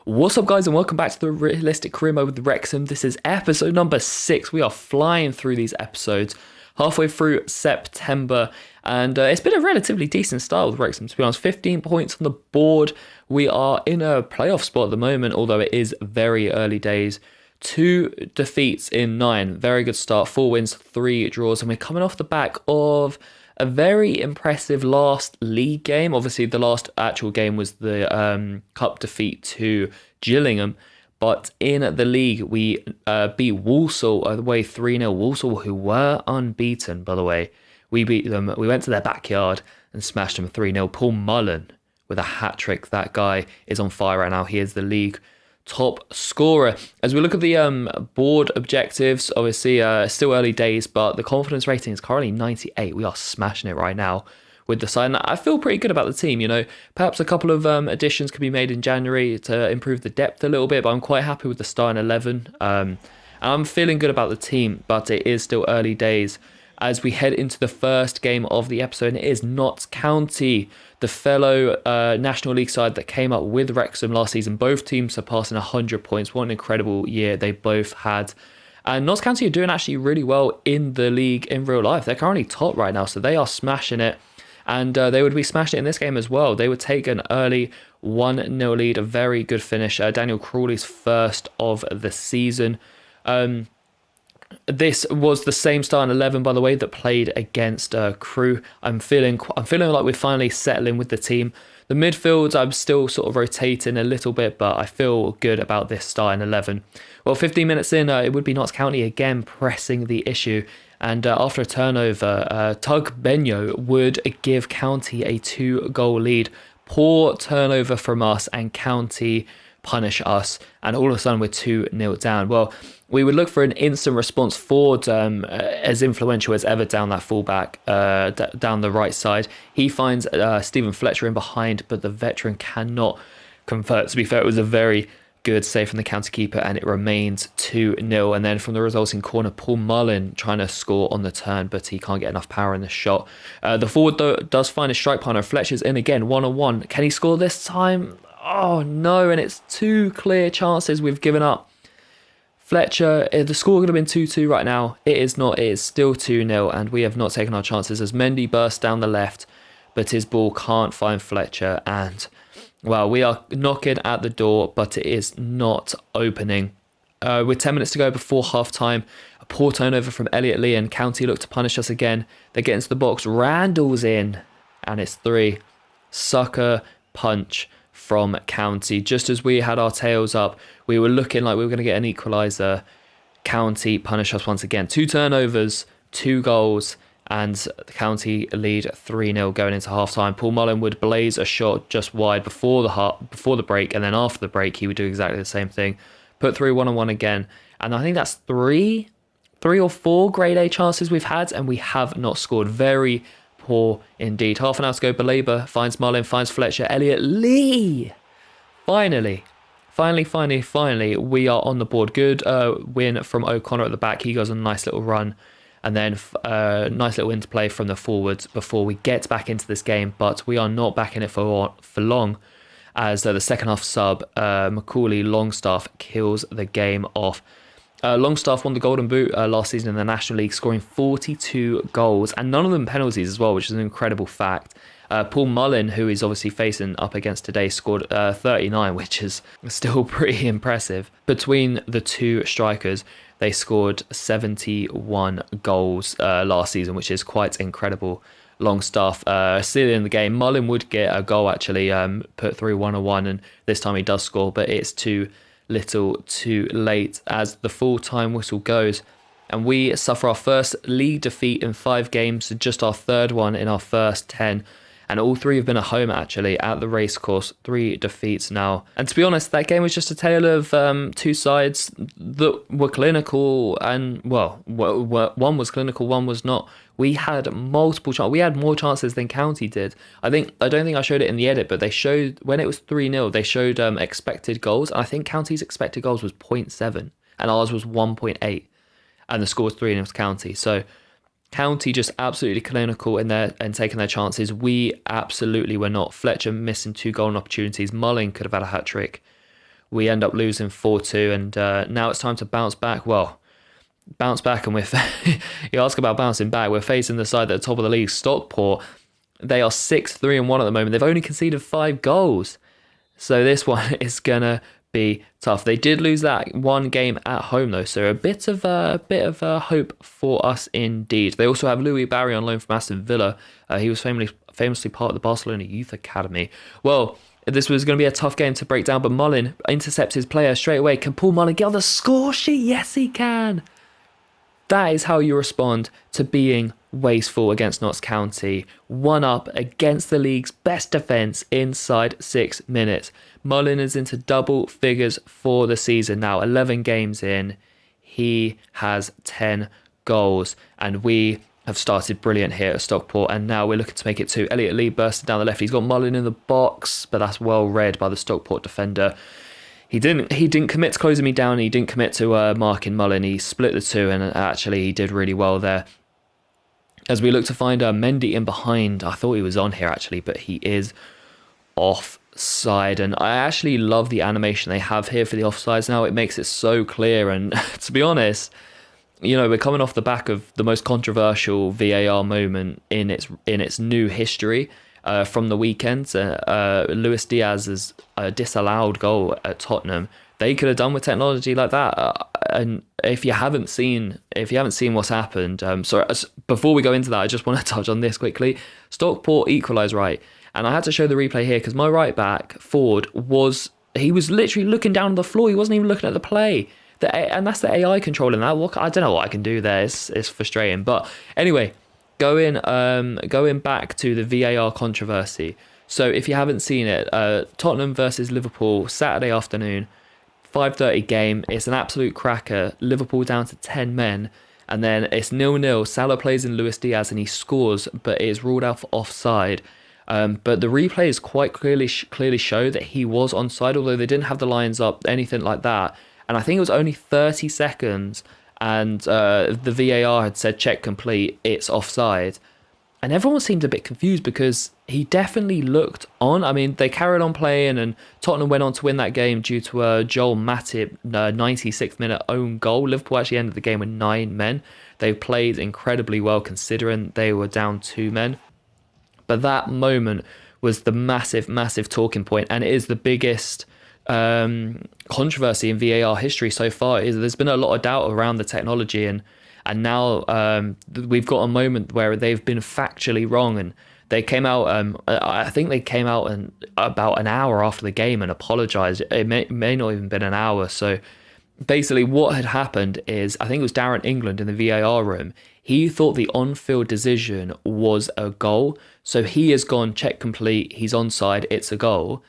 What's up, guys, and welcome back to the Realistic Career Mode with Wrexham. This is episode number 6. We are flying through these episodes, halfway through September, and it's been a relatively decent start with Wrexham, to be honest. 15 points on the board. We are in a playoff spot at the moment, although it is very early days. 2 defeats in 9. Very good start. 4 wins, 3 draws, and we're coming off the back of a very impressive last league game. Obviously, the last actual game was the cup defeat to Gillingham. But in the league, we beat Walsall away 3-0. Walsall, who were unbeaten, by the way. We beat them. We went to their backyard and smashed them 3-0. Paul Mullen with a hat-trick. That guy is on fire right now. He is the league top scorer. As we look at the board objectives, obviously still early days, but the confidence rating is currently 98. We are smashing it right now with the side. And I feel pretty good about the team. You know, perhaps a couple of additions could be made in January to improve the depth a little bit, but I'm quite happy with the starting 11. I'm feeling good about the team, but it is still early days as we head into the first game of the episode, and it is Notts County, the fellow National League side that came up with Wrexham last season. Both teams surpassing 100 points. What an incredible year they both had. And Notts County are doing actually really well in the league in real life. They're currently top right now, so they are smashing it. And they would be smashing it in this game as well. They would take an early 1-0 lead, a very good finish. Daniel Crawley's first of the season. This was the same starting 11, by the way, that played against Crewe. I'm feeling like we're finally settling with the team. The midfield, I'm still sort of rotating a little bit, but I feel good about this starting 11. Well, 15 minutes in, it would be Notts County again pressing the issue. And after a turnover, Tug Benyo would give County a 2-goal lead. Poor turnover from us, and County punish us, and all of a sudden we're 2-0 down. Well, we would look for an instant response. Ford, as influential as ever down that fullback, down the right side. He finds Stephen Fletcher in behind, but the veteran cannot convert. To be fair, it was a very good save from the counter keeper, and it remains 2-0. And then from the resulting corner, Paul Mullen trying to score on the turn, but he can't get enough power in the shot. The forward, though, does find a strike partner. Fletcher's in again, 1-on-1. Can he score this time? Oh, no, and it's 2 clear chances we've given up. Fletcher, the score would have been 2-2 right now. It is not. It is still 2-0, and we have not taken our chances as Mendy bursts down the left, but his ball can't find Fletcher, and, well, we are knocking at the door, but it is not opening. With 10 minutes to go before half-time, a poor turnover from Elliot Lee, and County look to punish us again. They get into the box. Randall's in, and it's 3. Sucker punch from County. Just as we had our tails up, we were looking like we were going to get an equaliser. County punish us once again. 2 turnovers, 2 goals, and County lead 3-0 going into half-time. Paul Mullen would blaze a shot just wide before the break, and then after the break he would do exactly the same thing. Put through 1-on-1 again, and I think that's 3 or 4 grade A chances we've had, and we have not scored. Very poor indeed. Half an hour to go. Belabor finds Mullen, finds Fletcher. Elliot Lee! Finally, we are on the board. Good win from O'Connor at the back. He goes on a nice little run. And then nice little interplay from the forwards before we get back into this game. But we are not back in it for long, as the second half sub, Macaulay Longstaff, kills the game off. Longstaff won the Golden Boot last season in the National League, scoring 42 goals, and none of them penalties as well, which is an incredible fact. Paul Mullen, who is obviously facing up against today, scored 39, which is still pretty impressive. Between the 2 strikers, they scored 71 goals last season, which is quite incredible. Longstaff still in the game. Mullen would get a goal, actually, put through 1-on-1, and this time he does score, but it's too little too late as the full-time whistle goes, and we suffer our first league defeat in 5 games, just our 3rd one in our first 10, and all 3 have been at home, actually, at the racecourse. 3 defeats now, and to be honest, that game was just a tale of 2 sides that were clinical, and well, one was clinical, one was not. We had multiple chances. We had more chances than County did. I don't think I showed it in the edit, but they showed when it was 3-0, they showed expected goals. And I think County's expected goals was 0.7 and ours was 1.8. And the score was 3-0 to County. So County just absolutely clinical in there and taking their chances. We absolutely were not. Fletcher missing 2 golden opportunities. Mullen could have had a hat-trick. We end up losing 4-2, and now it's time to bounce back. Well, bounce back, and you ask about bouncing back. We're facing the side at the top of the league, Stockport. They are 6-3-1 at the moment. They've only conceded 5 goals. So this one is gonna be tough. They did lose that one game at home though, so a bit of hope for us indeed. They also have Louis Barry on loan from Aston Villa. He was famously part of the Barcelona Youth Academy. Well, this was going to be a tough game to break down, but Mullin intercepts his player straight away. Can Paul Mullin get on the score sheet? Yes, he can. That is how you respond to being wasteful against Notts County. 1-up against the league's best defence inside 6 minutes. Mullin is into double figures for the season now. 11 games in, he has 10 goals. And we have started brilliant here at Stockport, and now we're looking to make it 2. Elliot Lee bursting down the left. He's got Mullin in the box, but that's well read by the Stockport defender. He didn't commit to closing me down. He didn't commit to marking Mullin. He split the two, and actually he did really well there. As we look to find Mendy in behind, I thought he was on here actually, but he is offside. And I actually love the animation they have here for the offsides now. It makes it so clear. And to be honest, we're coming off the back of the most controversial VAR moment in its new history. From the weekend, Luis Diaz's disallowed goal at Tottenham. They could have done with technology like that. And if you haven't seen what's happened, before we go into that, I just want to touch on this quickly. Stockport equalised right, and I had to show the replay here because my right back Ford was literally looking down on the floor. He wasn't even looking at the play. And that's the AI controlling that. I don't know what I can do there. It's frustrating, but anyway. Going back to the VAR controversy. So if you haven't seen it, Tottenham versus Liverpool, Saturday afternoon, 5:30 game. It's an absolute cracker. Liverpool down to 10 men. And then it's 0-0. Salah plays in Luis Diaz and he scores, but it is ruled out for offside. But the replays quite clearly show that he was onside, although they didn't have the lines up, anything like that. And I think it was only 30 seconds. And the VAR had said check complete, it's offside. And everyone seemed a bit confused because he definitely looked on. I mean, they carried on playing and Tottenham went on to win that game due to a Joel Matip 96th minute own goal. Liverpool actually ended the game with 9 men. They played incredibly well considering they were down 2 men. But that moment was the massive talking point, and it is the biggest controversy in VAR history so far. There's been a lot of doubt around the technology, and now we've got a moment where they've been factually wrong, and they came out I think they came out about an hour after the game and apologized. It may not even been an hour. So basically what had happened is, I think it was Darren England in the VAR room, he thought the on-field decision was a goal, so he has gone check complete, he's onside, it's a goal.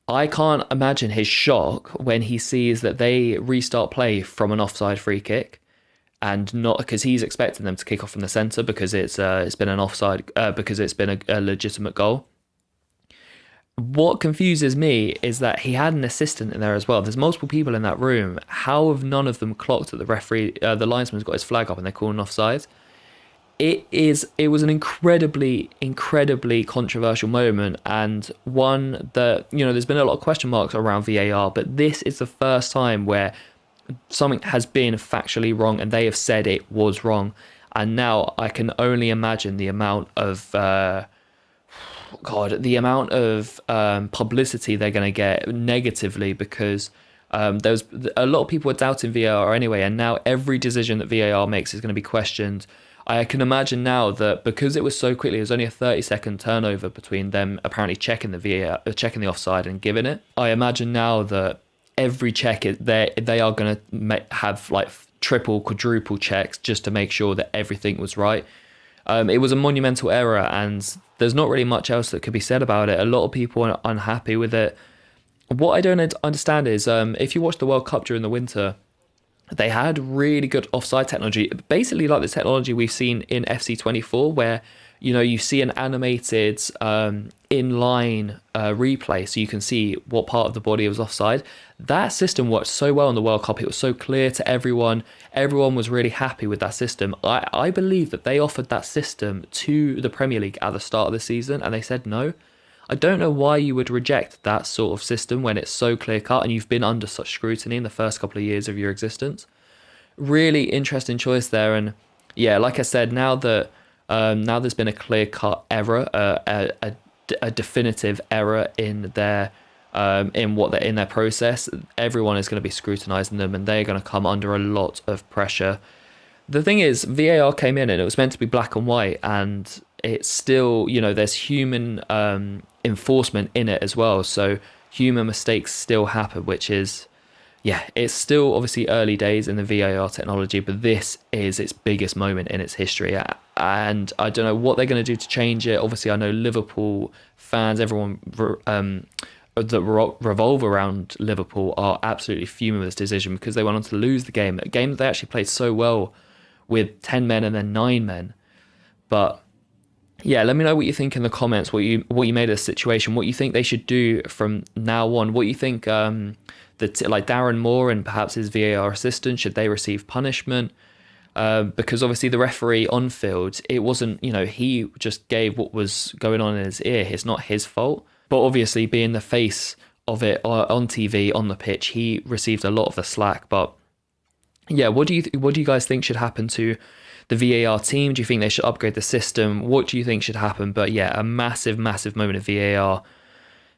I can't imagine his shock when he sees that they restart play from an offside free kick, and not because he's expecting them to kick off from the centre because it's been an offside because it's been a legitimate goal. What confuses me is that he had an assistant in there as well. There's multiple people in that room. How have none of them clocked that the referee, the linesman's got his flag up and they're calling offside? It was an incredibly controversial moment, and one that, there's been a lot of question marks around VAR, but this is the first time where something has been factually wrong and they have said it was wrong. And now I can only imagine the amount of publicity they're going to get negatively, because there's a lot of people were doubting VAR anyway, and now every decision that VAR makes is going to be questioned. I can imagine now that because it was so quickly, it was only a 30-second turnover between them apparently checking the VAR, checking the offside and giving it. I imagine now that every check they are going to have like triple, quadruple checks just to make sure that everything was right. It was a monumental error, and there's not really much else that could be said about it. A lot of people are unhappy with it. What I don't understand is if you watch the World Cup during the winter, they had really good offside technology, basically like the technology we've seen in FC24, where you see an animated inline replay, so you can see what part of the body was offside. That system worked so well in the World Cup. It was so clear to everyone. Everyone was really happy with that system. I believe that they offered that system to the Premier League at the start of the season, and they said no. I don't know why you would reject that sort of system when it's so clear cut and you've been under such scrutiny in the first couple of years of your existence. Really interesting choice there. And yeah, like I said, now there's been a clear cut error, a definitive error in their in their process. Everyone is going to be scrutinizing them, and they're going to come under a lot of pressure. The thing is, VAR came in and it was meant to be black and white, and it's still, there's human enforcement in it as well. So human mistakes still happen, which is, yeah, it's still obviously early days in the VAR technology, but this is its biggest moment in its history. And I don't know what they're going to do to change it. Obviously, I know Liverpool fans, everyone that revolve around Liverpool are absolutely fuming with this decision because they went on to lose the game, a game that they actually played so well with 10 men and then 9 men. But yeah, let me know what you think in the comments, what you made of the situation, what you think they should do from now on, what you think like Darren Moore and perhaps his VAR assistant, should they receive punishment? Because obviously the referee on field, it wasn't, he just gave what was going on in his ear. It's not his fault. But obviously being the face of it on TV, on the pitch, he received a lot of the slack. But yeah, what do you guys think should happen to the VAR team? Do you think they should upgrade the system? What do you think should happen? But yeah, a massive moment of VAR.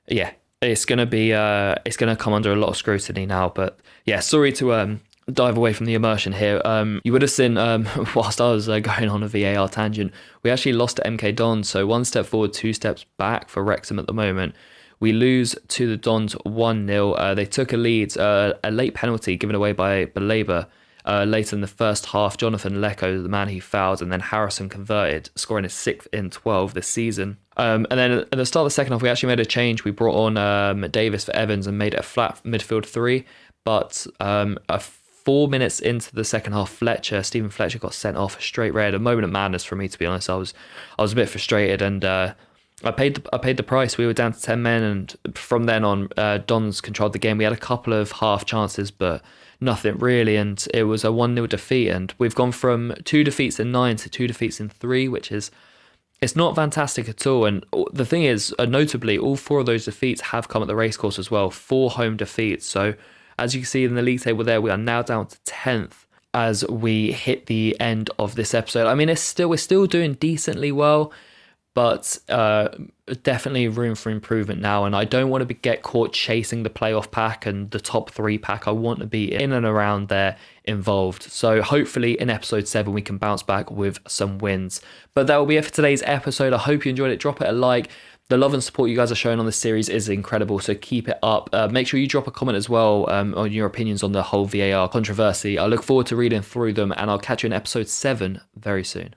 Yeah, it's gonna come under a lot of scrutiny now. But yeah, sorry to dive away from the immersion here. You would have seen whilst I was going on a VAR tangent, we actually lost to MK Dons. So 1 step forward, 2 steps back for Wrexham at the moment. We lose to the Dons 1-0. They took a lead, a late penalty given away by Baleba later in the first half. Jonathan Lecco, the man he fouled, and then Harrison converted, scoring his 6th in 12 this season. And then at the start of the second half, we actually made a change. We brought on Davis for Evans and made it a flat midfield 3. But 4 minutes into the second half, Stephen Fletcher got sent off, a straight red. A moment of madness for me, to be honest. I was a bit frustrated, and I paid the price. We were down to 10 men, and from then on, Dons controlled the game. We had a couple of half chances, but nothing really, and it was a 1-0 defeat. And we've gone from 2 defeats in 9 to 2 defeats in 3, which is, it's not fantastic at all. And the thing is, notably, all 4 of those defeats have come at the racecourse as well. 4 home defeats. So as you can see in the league table there, we are now down to 10th as we hit the end of this episode. I mean, we're still doing decently well, but definitely room for improvement now. And I don't want to get caught chasing the playoff pack and the top 3 pack. I want to be in and around there involved. So hopefully in episode 7, we can bounce back with some wins. But that will be it for today's episode. I hope you enjoyed it. Drop it a like. The love and support you guys are showing on this series is incredible, so keep it up. Make sure you drop a comment as well on your opinions on the whole VAR controversy. I look forward to reading through them, and I'll catch you in episode 7 very soon.